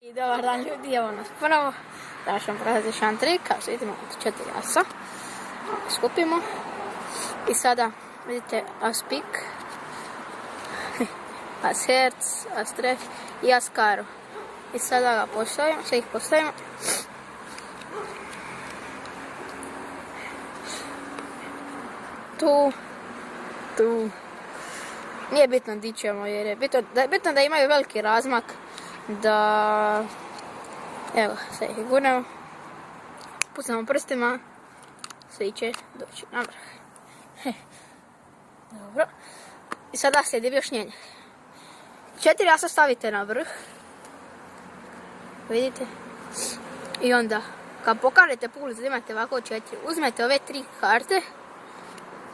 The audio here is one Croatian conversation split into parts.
I dobar dan ljudi, evo nas ponovo. Danas ćemo prolaziti još jedan trik, kao što vidimo, 4 asa. Skupimo. I sada, vidite, as pik, as herc, as tref i as karo. I sada ga postavimo, sve ih postavimo. Tu. Nije bitno di ćemo jer je bitno da imaju veliki razmak. Da, evo, sve ih gurnemo, pucamo prstima, svi će doći na vrh. Dobro, i sada slijedi objašnjenje. 4 asa stavite na vrh, vidite, i onda kad pokažete pulcu da imate ovako 4, uzmete ove 3 karte,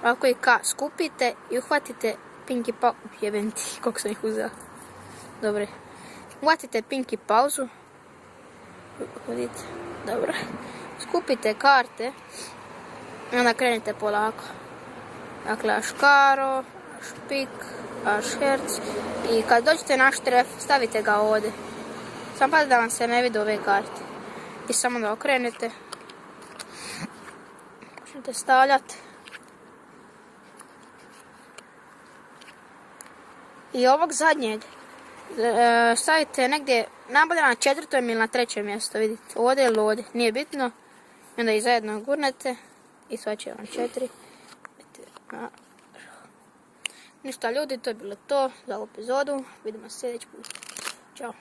ovako i skupite i uhvatite pinky pauzu, jebenti, koliko sam ih uzela, dobro. Uhvatite pinky pauzu, vidite, dobro, skupite karte i onda krenete polako. Dakle, aš karo, aš pik, aš herc i kad dođete na štref stavite ga ovdje. Samo pa da vam se ne vide ove karte. I samo da okrenete. Možete stavljati. I ovog zadnjeg stavite negdje najbolje na 4. ili na 3. mjesto, vidite, ovdje ili ovdje, nije bitno. I onda ih zajedno gurnete i sva će vam 4. Ništa ljudi, to je bilo to za ovu epizodu, vidimo se sljedeći put. Ćao.